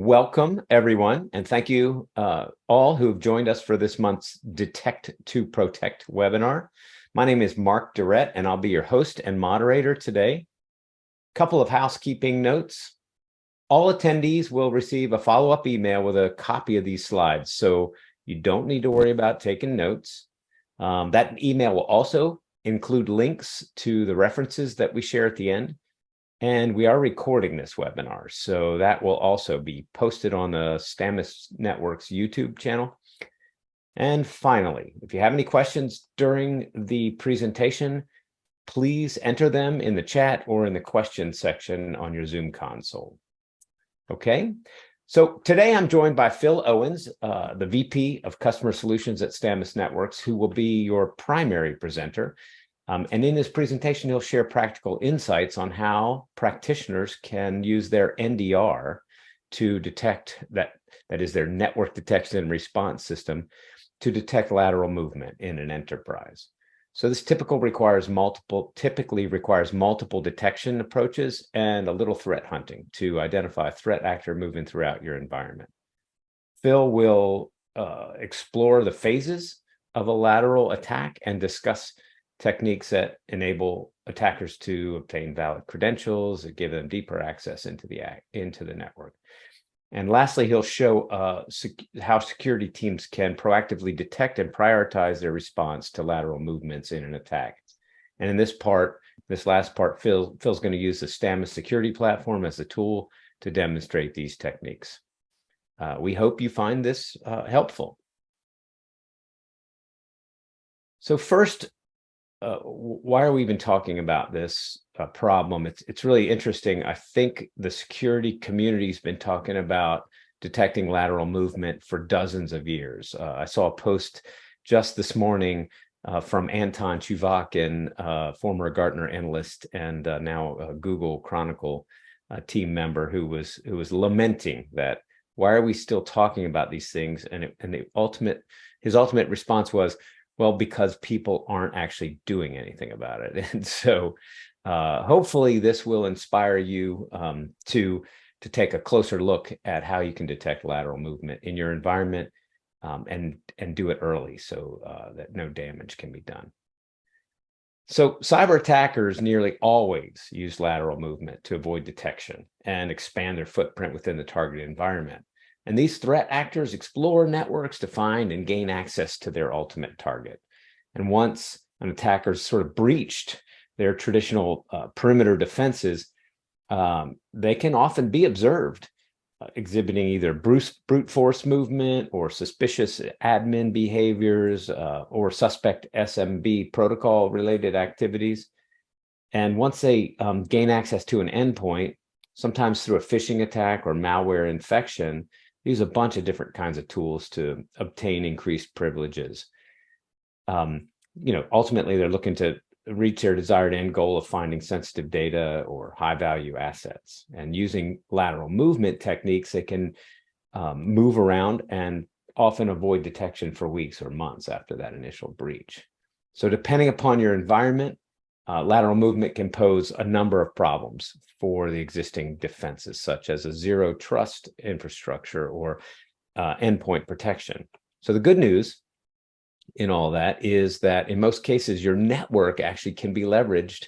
Welcome, everyone, and thank you all who've joined us for this month's Detect to Protect webinar. My name is Mark Durrett, and I'll be your host and moderator today. Couple of housekeeping notes. All attendees will receive a follow-up email with a copy of these slides, so you don't need to worry about taking notes. That email will also include links to the references that we share at the end. And we are recording this webinar, so that will also be posted on the Stamus Network's YouTube channel. And finally, if you have any questions during the presentation, please enter them in the chat or in the questions section on your Zoom console. Okay, so today I'm joined by Phil Owens, the VP of Customer Solutions at Stamus Networks, who will be your primary presenter. And in this presentation, he'll share practical insights on how practitioners can use their NDR to detect that is their network detection and response system to detect lateral movement in an enterprise. So this typically requires multiple detection approaches and a little threat hunting to identify a threat actor moving throughout your environment. Phil will explore the phases of a lateral attack and discuss techniques that enable attackers to obtain valid credentials and give them deeper access into the network. And lastly, he'll show how security teams can proactively detect and prioritize their response to lateral movements in an attack. And in this last part, Phil's going to use the Stamus security platform as a tool to demonstrate these techniques. We hope you find this helpful. So first, why are we even talking about this problem? It's really interesting. I think the security community's been talking about detecting lateral movement for dozens of years. I saw a post just this morning from Anton Chuvakin, former Gartner analyst and now a Google Chronicle team member, who was lamenting that why are we still talking about these things? And his ultimate response was, well, because people aren't actually doing anything about it. And so hopefully this will inspire you to take a closer look at how you can detect lateral movement in your environment and do it early so that no damage can be done. So cyber attackers nearly always use lateral movement to avoid detection and expand their footprint within the targeted environment. And these threat actors explore networks to find and gain access to their ultimate target. And once an attacker's sort of breached their traditional perimeter defenses, they can often be observed exhibiting either brute force movement or suspicious admin behaviors or suspect SMB protocol related activities. And once they gain access to an endpoint, sometimes through a phishing attack or malware infection, use a bunch of different kinds of tools to obtain increased privileges. Ultimately, they're looking to reach their desired end goal of finding sensitive data or high-value assets. And using lateral movement techniques, they can move around and often avoid detection for weeks or months after that initial breach. So depending upon your environment, lateral movement can pose a number of problems for the existing defenses, such as a zero trust infrastructure or endpoint protection. So the good news in all that is that in most cases, your network actually can be leveraged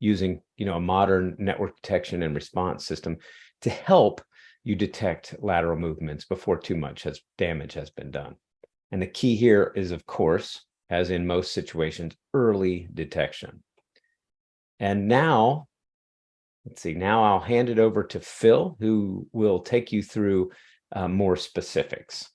using a modern network detection and response system to help you detect lateral movements before too much damage has been done. And the key here is, of course, as in most situations, early detection. And now, now I'll hand it over to Phil, who will take you through more specifics.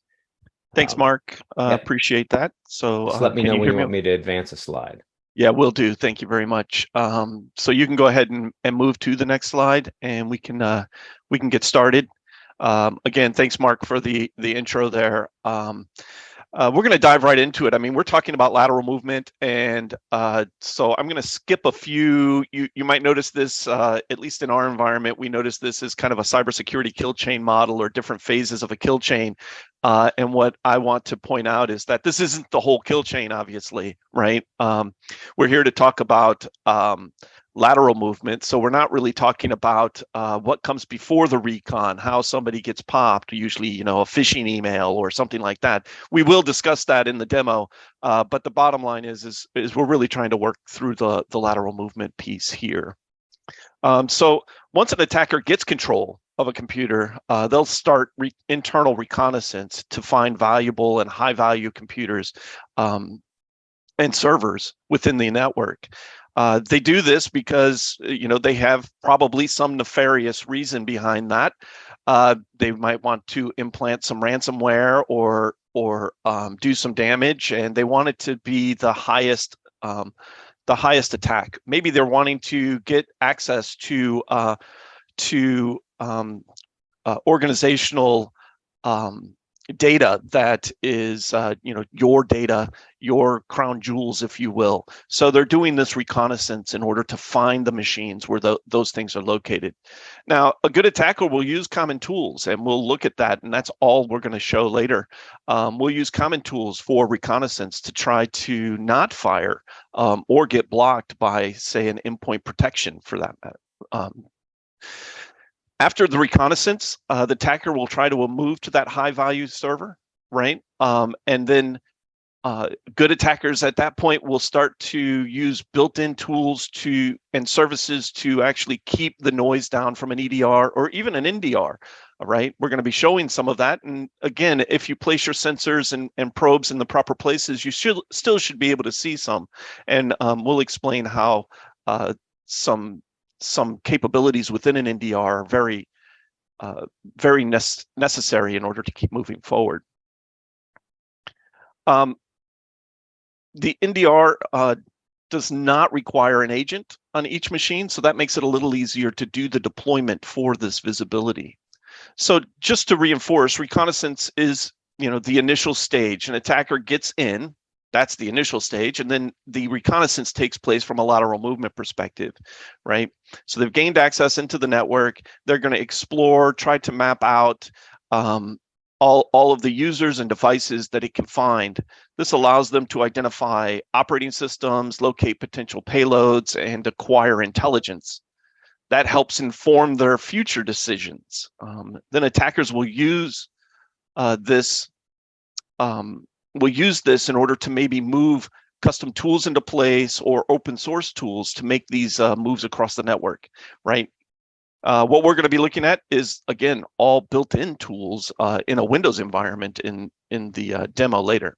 Thanks, Mark. Yep. Appreciate that. So just let me know when you want me to advance a slide. Yeah, will do. Thank you very much. So you can go ahead and move to the next slide, and we can get started. Again, thanks, Mark, for the intro there. We're going to dive right into it. I mean, we're talking about lateral movement, and so I'm going to skip a few. You might notice this, at least in our environment, we notice this as kind of a cybersecurity kill chain model or different phases of a kill chain. And what I want to point out is that this isn't the whole kill chain, obviously, right? We're here to talk about lateral movement. So we're not really talking about what comes before the recon, how somebody gets popped, usually, a phishing email or something like that. We will discuss that in the demo, but the bottom line is we're really trying to work through the lateral movement piece here. So once an attacker gets control of a computer, they'll start internal reconnaissance to find valuable and high value computers and servers within the network. They do this because they have probably some nefarious reason behind that. They might want to implant some ransomware or do some damage, and they want it to be the highest attack. Maybe they're wanting to get access to organizational data that is your data, your crown jewels, if you will. So they're doing this reconnaissance in order to find the machines where those things are located. Now, a good attacker will use common tools, and we'll look at that, and that's all we're going to show later. We'll use common tools for reconnaissance to try to not fire or get blocked by, say, an endpoint protection for that matter. After the reconnaissance, the attacker will try to move to that high value server, right? And then good attackers at that point will start to use built-in tools and services to actually keep the noise down from an EDR or even an NDR, right? We're going to be showing some of that. And again, if you place your sensors and probes in the proper places, you still should be able to see some. And we'll explain how some capabilities within an NDR are very necessary in order to keep moving forward. The NDR does not require an agent on each machine, so that makes it a little easier to do the deployment for this visibility. So just to reinforce, reconnaissance is the initial stage. An attacker gets in. That's the initial stage, and then the reconnaissance takes place from a lateral movement perspective, right? So they've gained access into the network. They're going to explore, try to map out all of the users and devices that it can find. This allows them to identify operating systems, locate potential payloads, and acquire intelligence. That helps inform their future decisions. Then attackers will use this in order to maybe move custom tools into place or open source tools to make these moves across the network, right? What we're going to be looking at is, again, all built-in tools in a Windows environment in the demo later.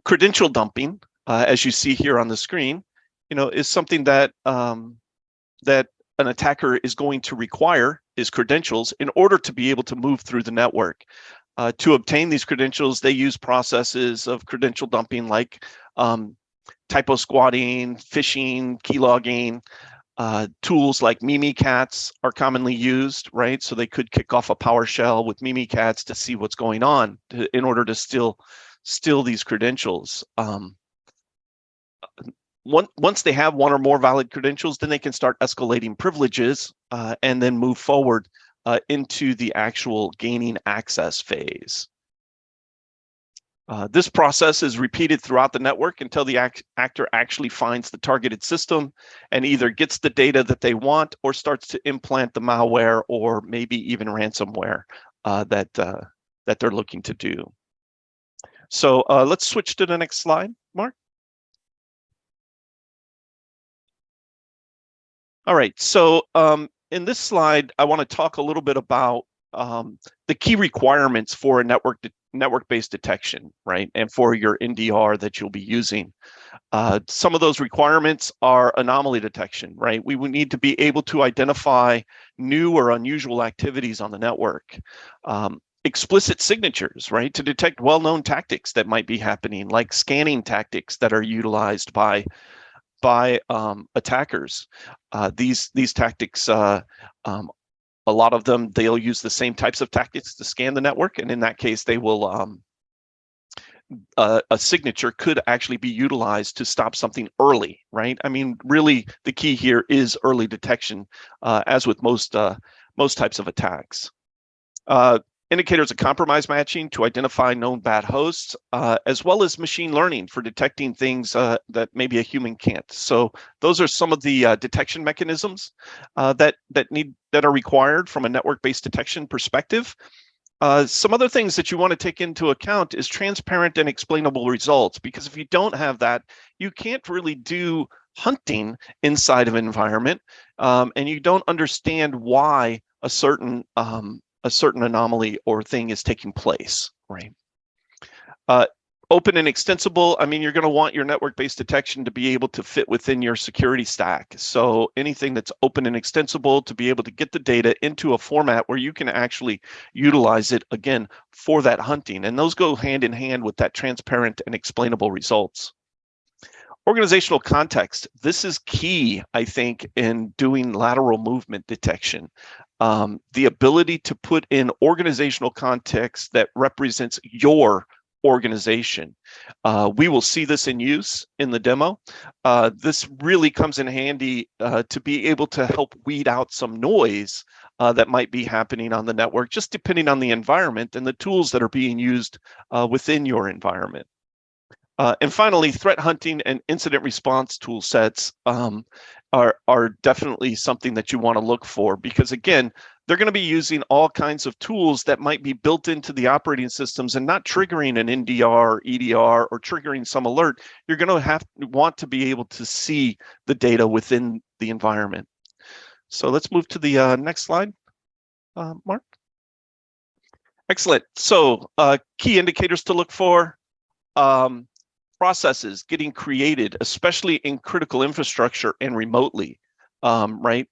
Credential dumping, as you see here on the screen, is something that that an attacker is going to require is credentials in order to be able to move through the network. To obtain these credentials, they use processes of credential dumping like typo squatting, phishing, keylogging. Tools like Mimikatz are commonly used, right? So they could kick off a PowerShell with Mimikatz to see what's going on in order to steal these credentials. Once they have one or more valid credentials, then they can start escalating privileges and then move forward into the actual gaining access phase. This process is repeated throughout the network until the actor actually finds the targeted system and either gets the data that they want or starts to implant the malware or maybe even ransomware that they're looking to do. So let's switch to the next slide, Mark. All right, so in this slide, I want to talk a little bit about the key requirements for a network-based detection, right? And for your NDR that you'll be using. Some of those requirements are anomaly detection, right? We would need to be able to identify new or unusual activities on the network. Explicit signatures, right? To detect well-known tactics that might be happening, like scanning tactics that are utilized by attackers. These tactics, a lot of them, they'll use the same types of tactics to scan the network, and in that case, they will a signature could actually be utilized to stop something early, right? I mean, really, the key here is early detection, as with most types of attacks. Indicators of compromise matching to identify known bad hosts, as well as machine learning for detecting things that maybe a human can't. So those are some of the detection mechanisms that are required from a network-based detection perspective. Some other things that you want to take into account is transparent and explainable results, because if you don't have that, you can't really do hunting inside of an environment, and you don't understand why a certain anomaly or thing is taking place, right? Open and extensible, I mean, you're going to want your network-based detection to be able to fit within your security stack. So anything that's open and extensible to be able to get the data into a format where you can actually utilize it, again, for that hunting. And those go hand in hand with that transparent and explainable results. Organizational context. This is key, I think, in doing lateral movement detection. The ability to put in organizational context that represents your organization. We will see this in use in the demo. This really comes in handy to be able to help weed out some noise that might be happening on the network, just depending on the environment and the tools that are being used within your environment. And finally, threat hunting and incident response tool sets are definitely something that you want to look for, because again, they're going to be using all kinds of tools that might be built into the operating systems and not triggering an NDR, EDR, or triggering some alert. You're going to want to be able to see the data within the environment. So let's move to the next slide, Mark. Excellent. So key indicators to look for. Processes getting created, especially in critical infrastructure and remotely, right?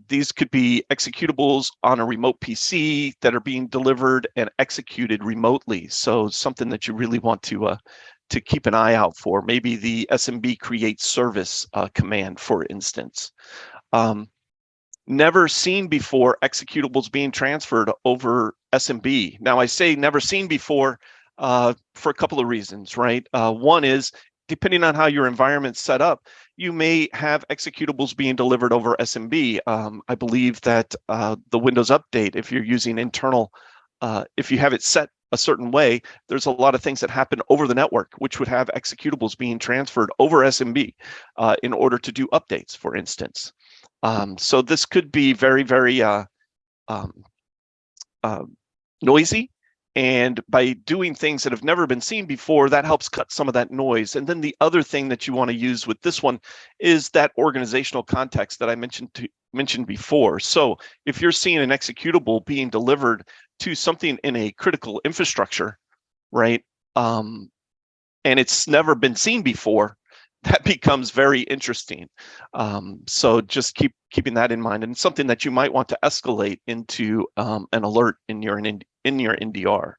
These could be executables on a remote PC that are being delivered and executed remotely. So something that you really want to keep an eye out for. Maybe the SMB create service command, for instance. Never seen before executables being transferred over SMB. Now I say never seen before for a couple of reasons, right? One is, depending on how your environment's set up, you may have executables being delivered over SMB. I believe that the Windows Update, if you're using internal, if you have it set a certain way, there's a lot of things that happen over the network, which would have executables being transferred over SMB in order to do updates, for instance. So this could be very, very noisy. And by doing things that have never been seen before, that helps cut some of that noise. And then the other thing that you want to use with this one is that organizational context that I mentioned before. So if you're seeing an executable being delivered to something in a critical infrastructure, right, and it's never been seen before, that becomes very interesting. So just keeping that in mind, and something that you might want to escalate into an alert in your NDR.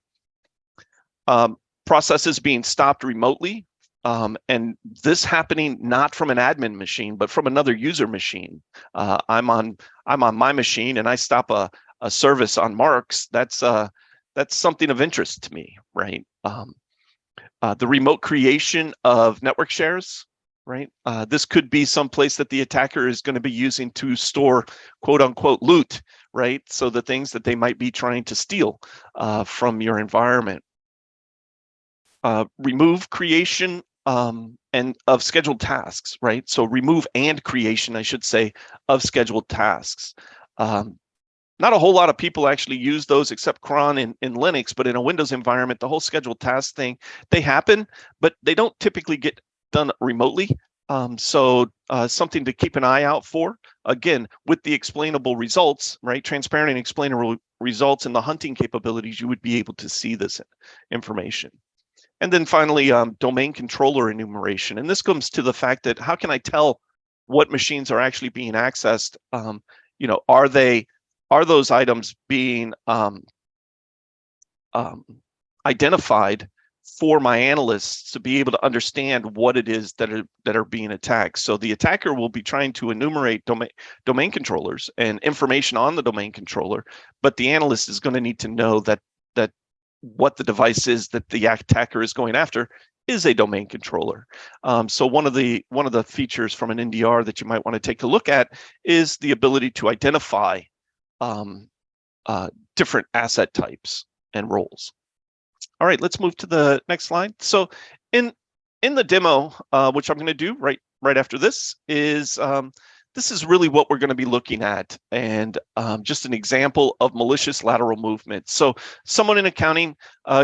Processes being stopped remotely, and this happening not from an admin machine, but from another user machine. I'm on my machine and I stop a service on Mark's. That's something of interest to me, right? The remote creation of network shares, right? This could be some place that the attacker is going to be using to store quote unquote loot, right? So the things that they might be trying to steal from your environment. Remove creation and of scheduled tasks, right? So remove and creation, I should say, of scheduled tasks. Not a whole lot of people actually use those except cron in Linux, but in a Windows environment, the whole scheduled task thing, they happen, but they don't typically get done remotely. So something to keep an eye out for. Again, with the explainable results, right? Transparent and explainable results and the hunting capabilities, you would be able to see this information. And then finally, domain controller enumeration. And this comes to the fact that how can I tell what machines are actually being accessed? Are those items being identified for my analysts to be able to understand what it is that are being attacked? So the attacker will be trying to enumerate domain controllers and information on the domain controller, but the analyst is going to need to know that what the device is that the attacker is going after is a domain controller. So one of the features from an NDR that you might want to take a look at is the ability to identify different asset types and roles. All right, let's move to the next slide. So in the demo, which I'm going to do right after this is really what we're going to be looking at, and just an example of malicious lateral movement. So someone in accounting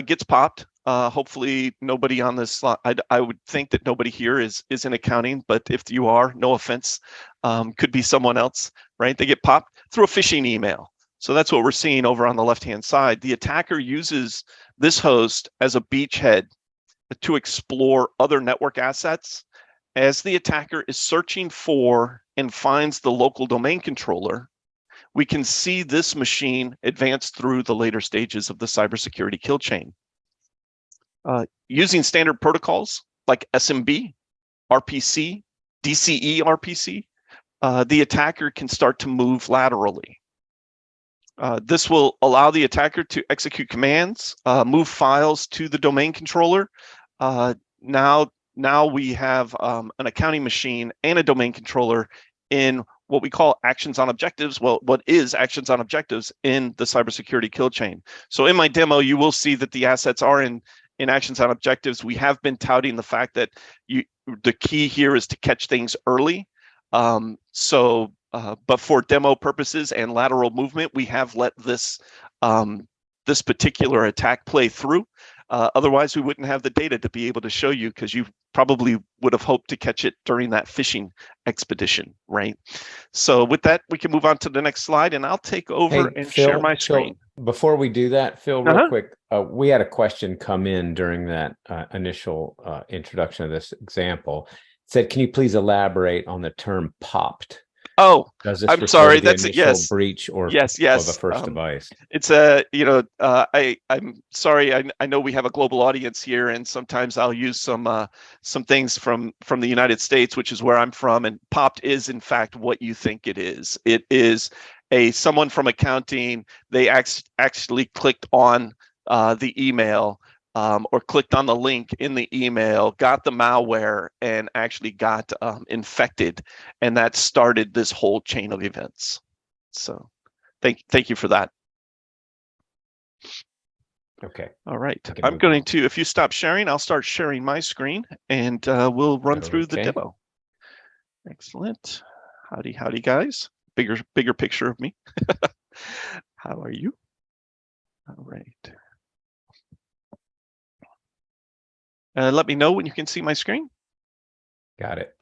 gets popped. Hopefully nobody on this slide, I would think that nobody here is in accounting, but if you are, no offense, could be someone else, right? They get popped through a phishing email. So that's what we're seeing over on the left-hand side. The attacker uses this host as a beachhead to explore other network assets. As the attacker is searching for and finds the local domain controller, we can see this machine advance through the later stages of the cybersecurity kill chain. Using standard protocols like SMB, RPC, DCE RPC, the attacker can start to move laterally. This will allow the attacker to execute commands, move files to the domain controller. Now we have an accounting machine and a domain controller in what we call actions on objectives. Well, what is actions on objectives in the cybersecurity kill chain? So in my demo, you will see that the assets are in actions on objectives. We have been touting the fact that the key here is to catch things early. But for demo purposes and lateral movement, we have let this this particular attack play through. Otherwise, we wouldn't have the data to be able to show you, because you probably would have hoped to catch it during that phishing expedition, right? So with that, we can move on to the next slide, and I'll take over and share my screen. Before we do that, Phil, real quick, we had a question come in during that initial introduction of this example. It said, can you please elaborate on the term popped? Oh, I'm sorry. That's it. Yes. Breach or yes. Or the first device. It's a I'm sorry. I know we have a global audience here, and sometimes I'll use some things from the United States, which is where I'm from. And popped is in fact what you think it is. It is someone from accounting. They actually clicked on the email. Or clicked on the link in the email, got the malware, and actually got infected, and that started this whole chain of events. So, thank you for that. Okay. All right. I'm going to, if you stop sharing, I'll start sharing my screen, and we'll run through the demo. Excellent. Howdy, guys. Bigger picture of me. How are you? All right. Let me know when you can see my screen. Got it.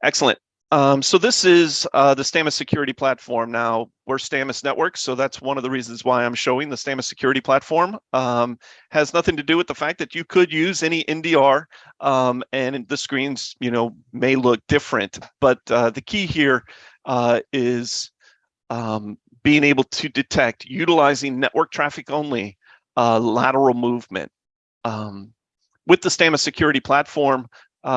Excellent. So this is the Stamus security platform. Now, we're Stamus Network, so that's one of the reasons why I'm showing the Stamus security platform. Has nothing to do with the fact that you could use any NDR, and the screens, may look different. But the key here is being able to detect, utilizing network traffic only, lateral movement. With the Stamus security platform,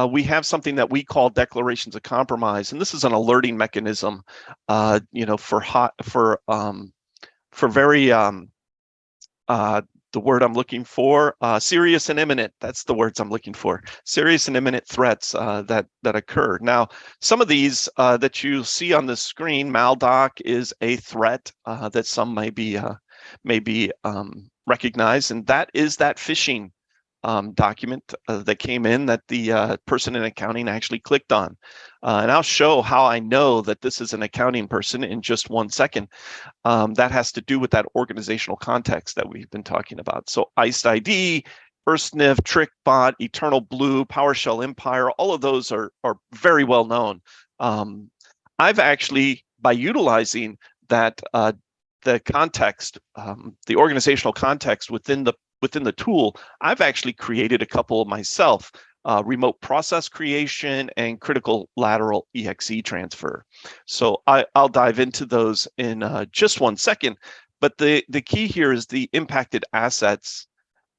we have something that we call declarations of compromise, and this is an alerting mechanism, for very the word I'm looking for, serious and imminent. That's the words I'm looking for. Serious and imminent threats that occur. Now, some of these that you see on the screen, maldoc is a threat that some may be recognized, and that is that phishing document that came in that the person in accounting actually clicked on. And I'll show how I know that this is an accounting person in just 1 second. That has to do with that organizational context that we've been talking about. So ICE ID, ersniff, TrickBot, Eternal Blue, PowerShell Empire, all of those are very well known. I've actually, by utilizing that the context, the organizational context within the tool, I've actually created a couple myself, remote process creation and critical lateral EXE transfer. So I'll dive into those in just 1 second, but the key here is the impacted assets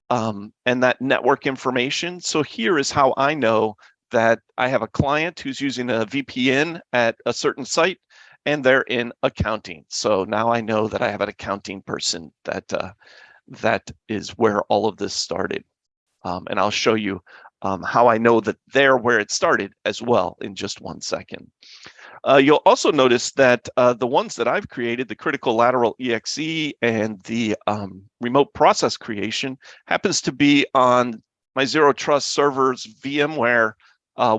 and that network information. So here is how I know that I have a client who's using a VPN at a certain site, and they're in accounting. So now I know that I have an accounting person that is where all of this started. And I'll show you how I know that they're where it started as well in just 1 second. You'll also notice that the ones that I've created, the critical lateral EXE and the remote process creation, happens to be on my Zero Trust server's VMware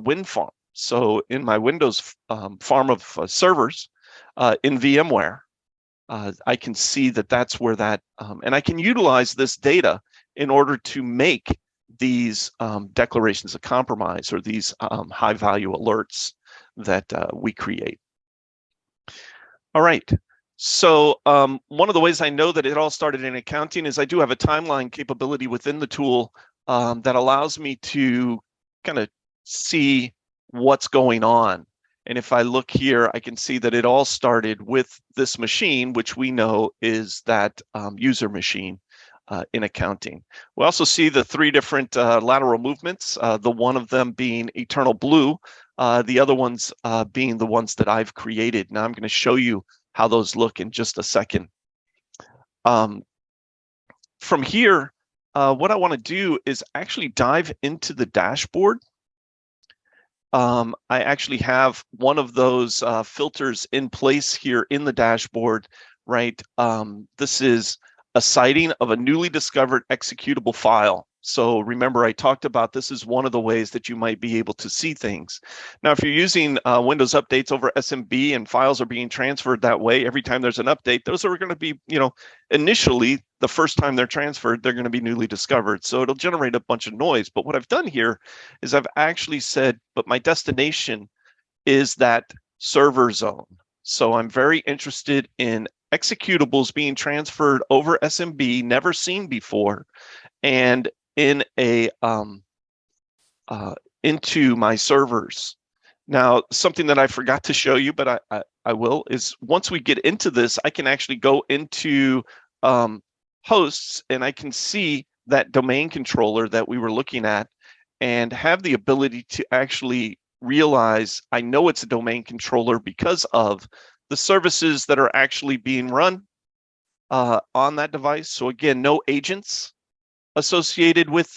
wind farm. So in my Windows farm of servers in VMware, I can see that that's where that, and I can utilize this data in order to make these declarations of compromise or these high value alerts that we create. All right. So one of the ways I know that it all started in accounting is I do have a timeline capability within the tool that allows me to kind of see what's going on. And if I look here, I can see that it all started with this machine, which we know is that user machine in accounting. We also see the 3 different lateral movements, the one of them being eternal blue, the other ones being the ones that I've created. Now I'm going to show you how those look in just a second. From here, what I want to do is actually dive into the dashboard. I actually have one of those filters in place here in the dashboard, right? This is a citing of a newly discovered executable file. So remember, I talked about this is one of the ways that you might be able to see things. Now, if you're using Windows updates over SMB and files are being transferred that way, every time there's an update, those are going to be, initially, the first time they're transferred, they're going to be newly discovered. So it'll generate a bunch of noise. But what I've done here is I've actually said, but my destination is that server zone. So I'm very interested in executables being transferred over SMB, never seen before, and in a into my servers. Now, something that I forgot to show you, but I will, is once we get into this, I can actually go into hosts and I can see that domain controller that we were looking at and have the ability to actually realize I know it's a domain controller because of the services that are actually being run on that device. So again, no agents associated with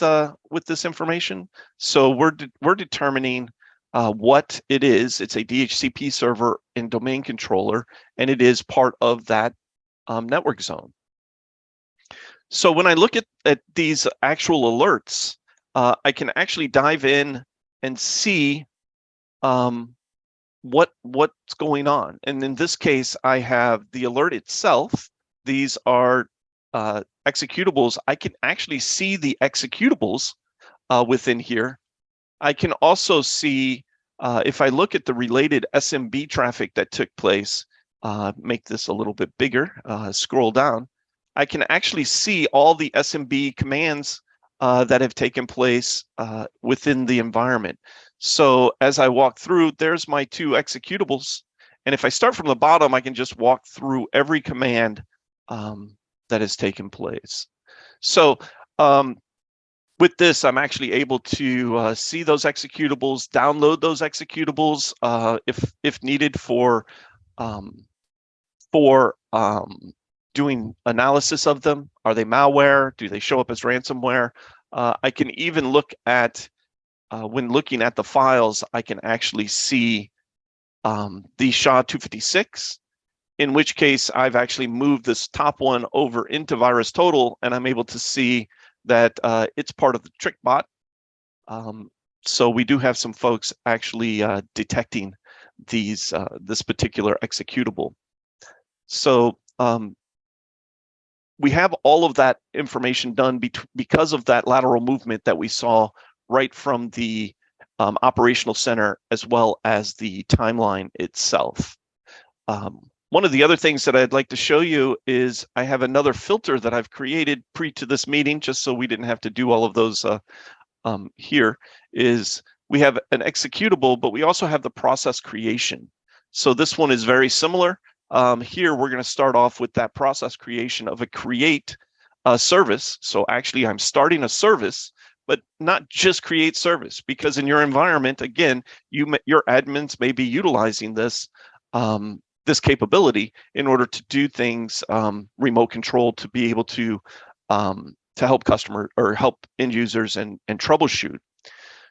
this information. So we're determining what it is. It's a DHCP server and domain controller, and it is part of that network zone. So when I look at these actual alerts, I can actually dive in and see what's going on. And in this case, I have the alert itself. These are executables. I can actually see the executables within here. I can also see, if I look at the related SMB traffic that took place, make this a little bit bigger, scroll down, I can actually see all the SMB commands that have taken place within the environment. So as I walk through, there's my 2 executables. And if I start from the bottom, I can just walk through every command that has taken place. So with this, I'm actually able to see those executables, download those executables if needed for doing analysis of them. Are they malware? Do they show up as ransomware? I can even look at, when looking at the files, I can actually see the SHA-256, in which case I've actually moved this top one over into VirusTotal, and I'm able to see that it's part of the trick bot. So we do have some folks actually detecting these this particular executable. So we have all of that information done because of that lateral movement that we saw right from the operational center, as well as the timeline itself. One of the other things that I'd like to show you is I have another filter that I've created pre to this meeting, just so we didn't have to do all of those here, is we have an executable, but we also have the process creation. So this one is very similar. Here, we're going to start off with that process creation of a create service. So actually, I'm starting a service, but not just create service, because in your environment, again, your admins may be utilizing this this capability in order to do things remote control, to be able to help customer or help end users and troubleshoot.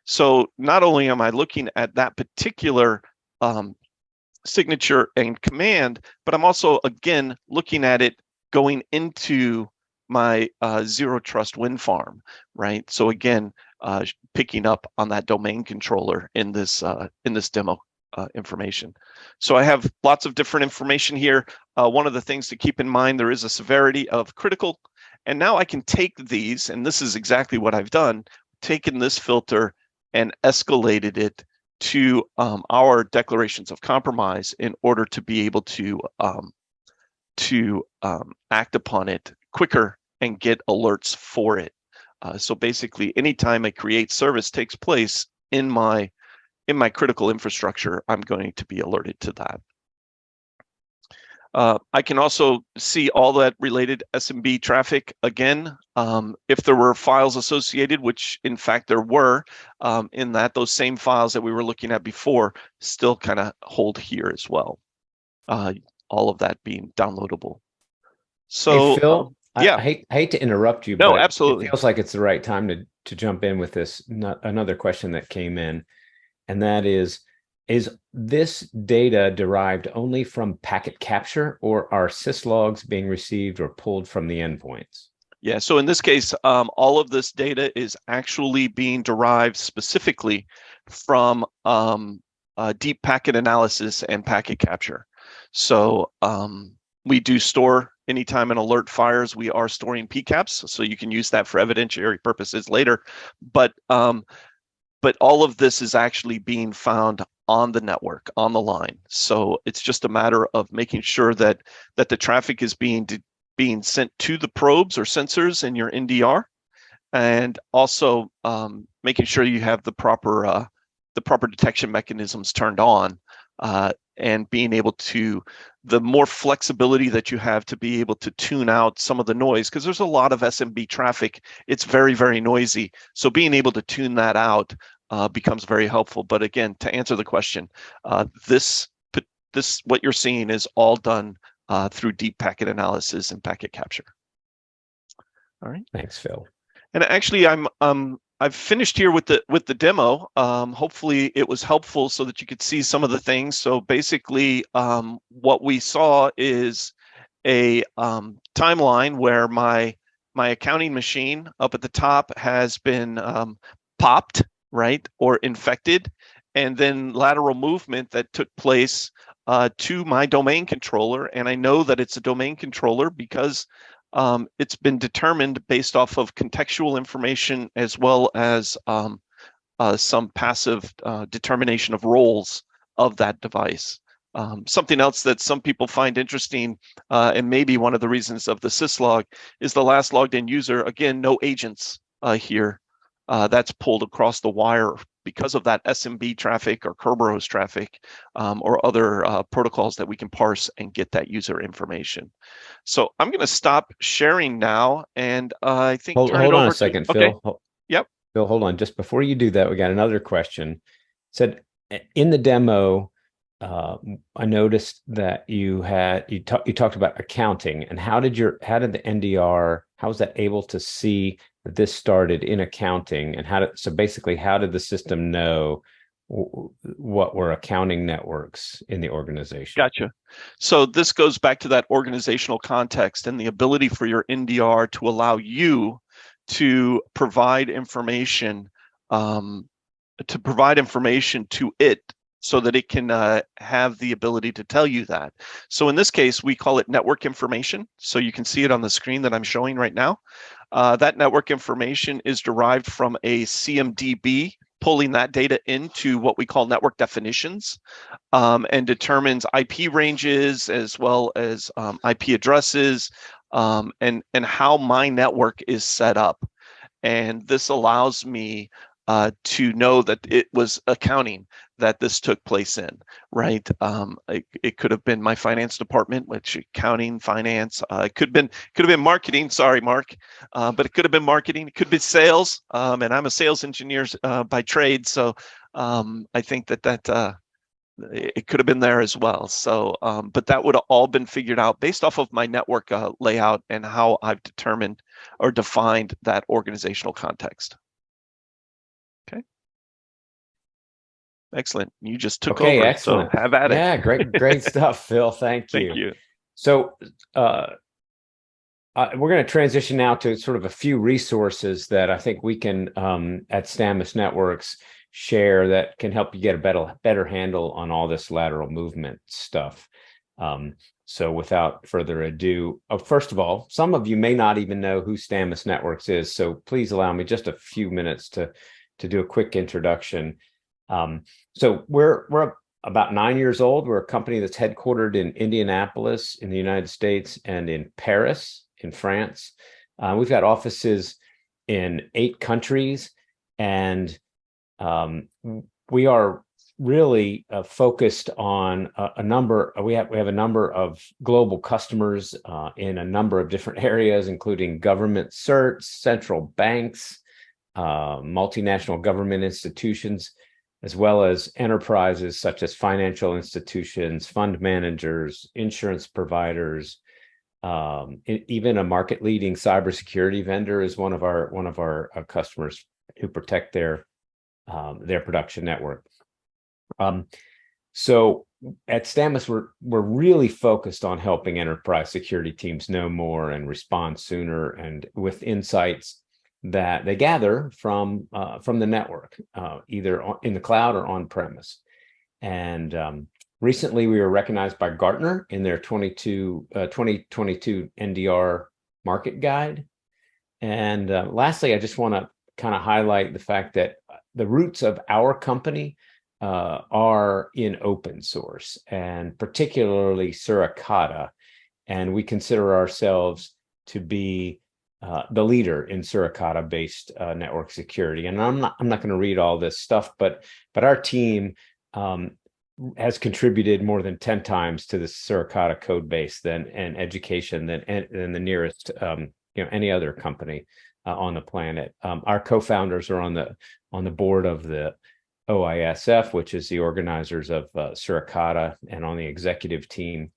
So not only am I looking at that particular signature and command, but I'm also, again, looking at it going into my zero trust wind farm, right? So again, picking up on that domain controller in this demo information. So I have lots of different information here. One of the things to keep in mind, there is a severity of critical, and now I can take these, and this is exactly what I've done, taken this filter and escalated it to our declarations of compromise in order to be able to act upon it quicker and get alerts for it. So basically, anytime a create service takes place in my critical infrastructure, I'm going to be alerted to that. I can also see all that related SMB traffic again. If there were files associated, which in fact there were, in that those same files that we were looking at before still kind of hold here as well. All of that being downloadable. So hey, Phil, yeah, I hate to interrupt you, no, but absolutely. it feels like it's the right time to jump in with this. Another question that came in, and that is this data derived only from packet capture, or are syslogs being received or pulled from the endpoints? Yeah, so in this case, all of this data is actually being derived specifically from deep packet analysis and packet capture. So we do store, anytime an alert fires, we are storing PCAPs, so you can use that for evidentiary purposes later. But all of this is actually being found on the network, on the line. So it's just a matter of making sure that the traffic is being sent to the probes or sensors in your NDR, and also making sure you have the proper detection mechanisms turned on, and being able to, the more flexibility that you have to be able to tune out some of the noise, because there's a lot of SMB traffic. It's very, very noisy. So being able to tune that out becomes very helpful. But again, to answer the question, this what you're seeing is all done through deep packet analysis and packet capture. All right. Thanks, Phil. And actually, I've finished here with the demo. Hopefully it was helpful so that you could see some of the things. So basically, what we saw is a timeline where my accounting machine up at the top has been popped, right, or infected, and then lateral movement that took place to my domain controller. And I know that it's a domain controller because it's been determined based off of contextual information, as well as some passive determination of roles of that device. Something else that some people find interesting, and maybe one of the reasons of the syslog, is the last logged in user. Again, no agents here. That's pulled across the wire because of that SMB traffic or Kerberos traffic, or other protocols that we can parse and get that user information. So I'm going to stop sharing now, and I think Hold on a second, Phil. Okay. Yep. Phil, hold on. Just before you do that, we got another question. It said in the demo, I noticed that you talked about accounting, and how did the NDR, how was that able to see that this started in accounting, and so basically how did the system know what were accounting networks in the organization? Gotcha. So this goes back to that organizational context and the ability for your NDR to allow you to provide information to it, so that it can have the ability to tell you that. So in this case, we call it network information. So you can see it on the screen that I'm showing right now. That network information is derived from a CMDB, pulling that data into what we call network definitions, and determines IP ranges as well as IP addresses, and how my network is set up. And this allows me to know that it was accounting that this took place in, right? It could have been my finance department, which accounting, finance. It could have been marketing. Sorry, Mark, but it could have been marketing. It could be sales, and I'm a sales engineer by trade, so I think that it could have been there as well. So, but that would have all been figured out based off of my network layout and how I've determined or defined that organizational context. Okay. Excellent. You just took Okay, over, so excellent. have at it. Yeah, great stuff, Phil. Thank Thank you. you. So, we're going to transition now to sort of a few resources that I think we can at Stamus Networks share that can help you get a better handle on all this lateral movement stuff. So without further ado, first of all, some of you may not even know who Stamus Networks is, so please allow me just a few minutes to do a quick introduction. So we're about 9 years old. We're a company that's headquartered in Indianapolis in the United States and in Paris in France. We've got offices in 8 countries, and we are really focused on a number. We have a number of global customers in a number of different areas, including government certs, central banks, multinational government institutions, as well as enterprises such as financial institutions, fund managers, insurance providers. Even a market-leading cybersecurity vendor is one of our customers who protect their production network. So at Stamus, we're really focused on helping enterprise security teams know more and respond sooner, and with insights that they gather from the network, either in the cloud or on premise. And recently, we were recognized by Gartner in their 2022 NDR market guide. And lastly, I just want to kind of highlight the fact that the roots of our company are in open source, and particularly Suricata. And we consider ourselves to be the leader in Suricata-based network security. And I'm not going to read all this stuff, but our team has contributed more than 10 times to the Suricata code base and education than the nearest any other company on the planet. Our co-founders are on the board of the OISF, which is the organizers of Suricata, and on the executive team.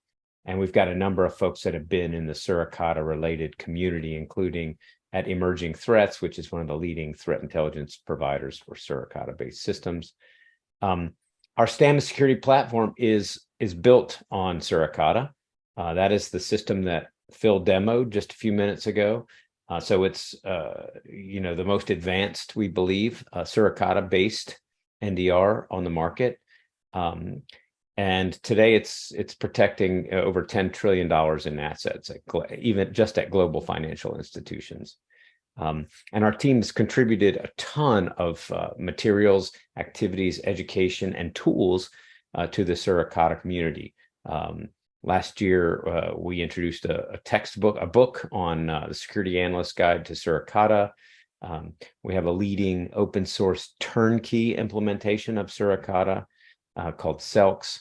And we've got a number of folks that have been in the Suricata related community, including at Emerging Threats, which is one of the leading threat intelligence providers for Suricata-based systems. Our Stamus security platform is built on Suricata. That is the system that Phil demoed just a few minutes ago. So it's the most advanced, we believe, Suricata-based NDR on the market. And today it's protecting over $10 trillion in assets, even just at global financial institutions. And our team's contributed a ton of materials, activities, education, and tools to the Suricata community. Last year, we introduced a book on the Security Analyst Guide to Suricata. We have a leading open source turnkey implementation of Suricata called Selks,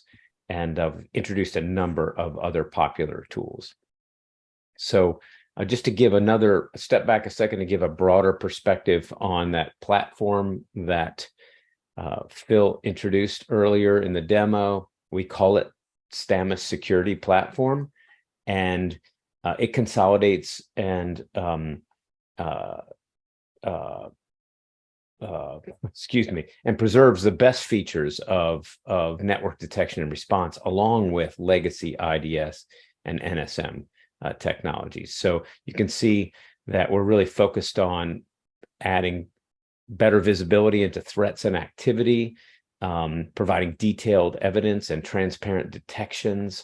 and introduced a number of other popular tools. So just to give another step back a second to give a broader perspective on that platform that Phil introduced earlier in the demo, we call it Stamus Security Platform, and it consolidates and and preserves the best features of network detection and response, along with legacy IDS and NSM technologies. So you can see that we're really focused on adding better visibility into threats and activity, providing detailed evidence and transparent detections.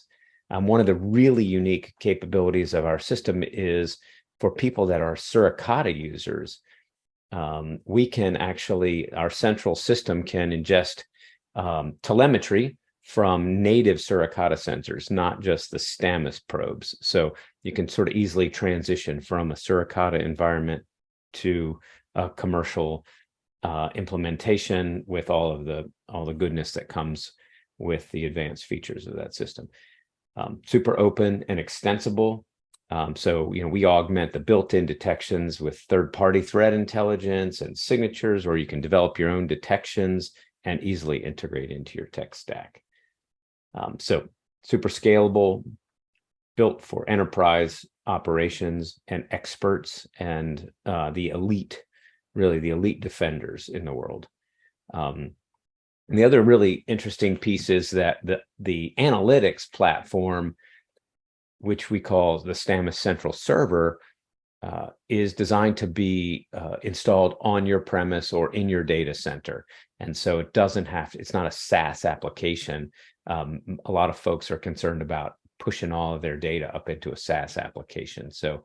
One of the really unique capabilities of our system is for people that are Suricata users. We can actually, our central system can ingest telemetry from native Suricata sensors, not just the Stamus probes. So you can sort of easily transition from a Suricata environment to a commercial implementation with all the goodness that comes with the advanced features of that system. Super open and extensible. So we augment the built-in detections with third-party threat intelligence and signatures, or you can develop your own detections and easily integrate into your tech stack. So super scalable, built for enterprise operations and experts and the elite defenders in the world. And the other really interesting piece is that the analytics platform, which we call the Stamus Central Server, is designed to be installed on your premise or in your data center. And so it doesn't have to, it's not a SaaS application. A lot of folks are concerned about pushing all of their data up into a SaaS application. So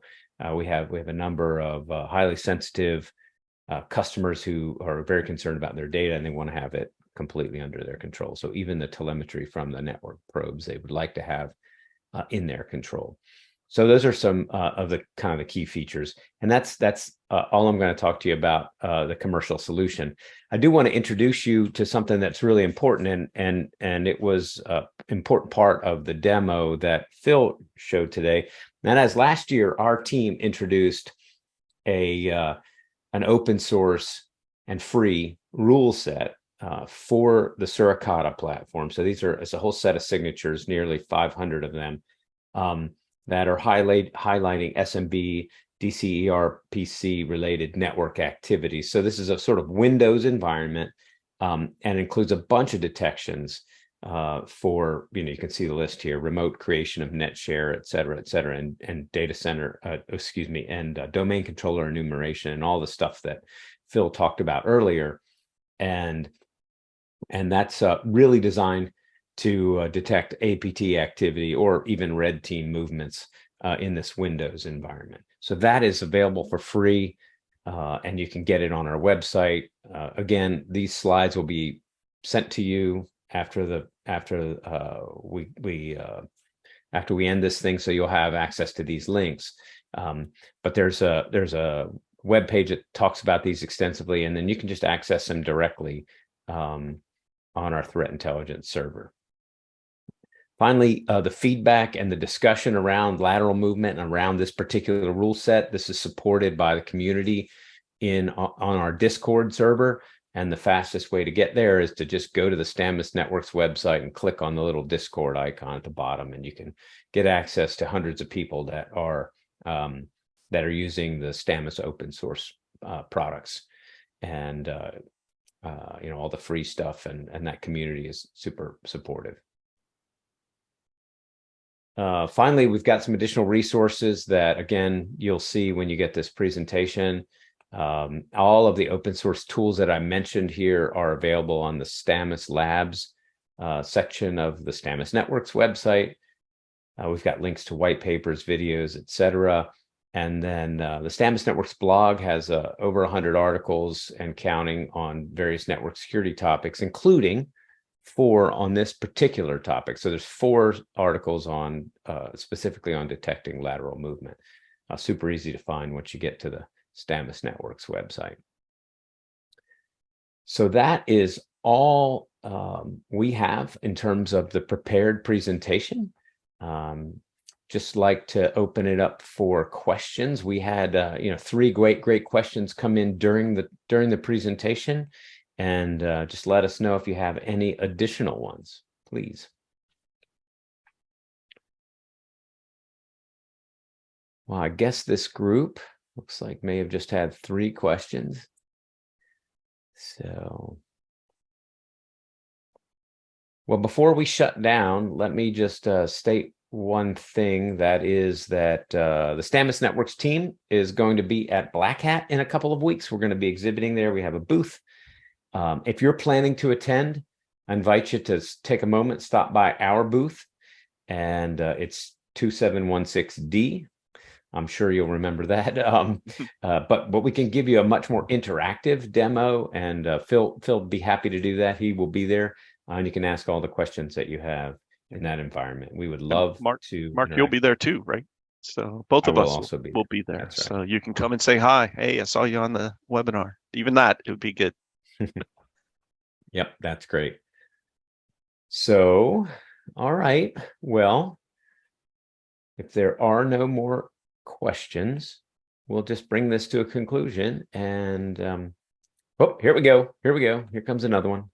we have a number of highly sensitive customers who are very concerned about their data, and they want to have it completely under their control. So even the telemetry from the network probes, they would like to have in their control. So those are some of the kind of the key features, and that's all I'm going to talk to you about the commercial solution. I do want to introduce you to something that's really important, and it was an important part of the demo that Phil showed today. And as last year, our team introduced an open source and free rule set for the Suricata platform. So it's a whole set of signatures, nearly 500 of them, that are highlighting SMB, DCERPC related network activities. So this is a sort of Windows environment, and includes a bunch of detections for, you can see the list here: remote creation of net share, et cetera, and data center, and domain controller enumeration, and all the stuff that Phil talked about earlier. And that's really designed to detect APT activity or even red team movements in this Windows environment. So that is available for free, and you can get it on our website. Again, these slides will be sent to you after we end this thing, so you'll have access to these links. But there's a web page that talks about these extensively, and then you can just access them directly on our threat intelligence server. Finally, the feedback and the discussion around lateral movement and around this particular rule set, this is supported by the community on our Discord server. And the fastest way to get there is to just go to the Stamus Networks website and click on the little Discord icon at the bottom, and you can get access to hundreds of people that are using the Stamus open source products, and all the free stuff, and that community is super supportive. Finally, we've got some additional resources that, again, you'll see when you get this presentation. All of the open source tools that I mentioned here are available on the Stamus Labs section of the Stamus Networks website. We've got links to white papers, videos, etc. And then the Stamus Networks blog has over 100 articles and counting on various network security topics, including 4 on this particular topic. So there's 4 articles on specifically on detecting lateral movement. Super easy to find once you get to the Stamus Networks website. So that is all we have in terms of the prepared presentation. Just like to open it up for questions. We had 3 great questions come in during the presentation, and just let us know if you have any additional ones, please. Well, I guess this group looks like may have just had 3 questions. So, well, before we shut down, let me just state one thing, that is that the Stamus Networks team is going to be at Black Hat in a couple of weeks. We're going to be exhibiting there. We have a booth. If you're planning to attend, I invite you to take a moment, stop by our booth, and it's 2716D. I'm sure you'll remember that. But we can give you a much more interactive demo, and Phil will be happy to do that. He will be there, and you can ask all the questions that you have in that environment. We would love to. Mark, you'll be there too, right? So both of us will be there. That's right. So you can come and say hi. Hey, I saw you on the webinar. Even that, it would be good. Yep, that's great. So, all right. Well, if there are no more questions, we'll just bring this to a conclusion. And oh, here we go. Here comes another one.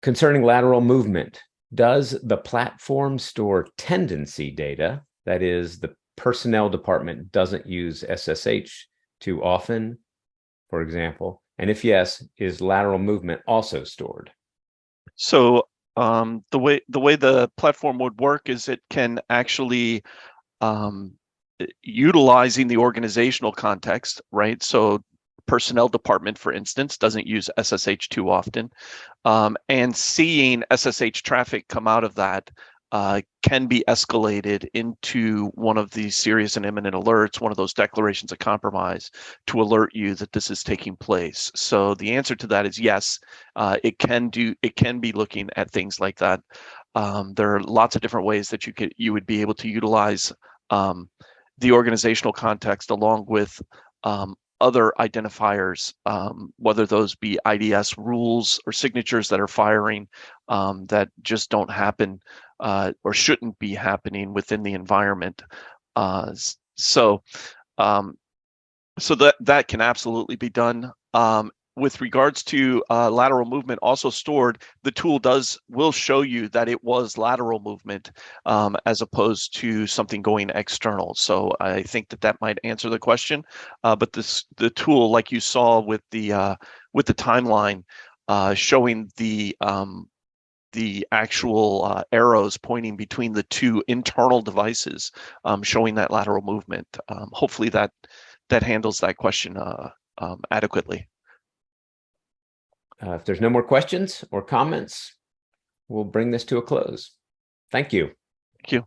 Concerning lateral movement, does the platform store tendency data? That is, the personnel department doesn't use SSH too often, for example, And if yes, is lateral movement also stored? So the way the platform would work is it can actually um, utilizing the organizational context, right? So personnel department, for instance, doesn't use SSH too often, and seeing SSH traffic come out of that can be escalated into one of these serious and imminent alerts, one of those declarations of compromise, to alert you that this is taking place. So the answer to that is yes. It can be looking at things like that. There are lots of different ways that you would be able to utilize the organizational context along with other identifiers, whether those be IDS rules or signatures that are firing that just don't happen or shouldn't be happening within the environment. So that can absolutely be done. With regards to lateral movement also stored, the tool will show you that it was lateral movement as opposed to something going external. So I think that might answer the question. But the tool, like you saw with the timeline, showing the actual arrows pointing between the two internal devices, showing that lateral movement. Hopefully that handles that question adequately. If there's no more questions or comments, we'll bring this to a close. Thank you. Thank you.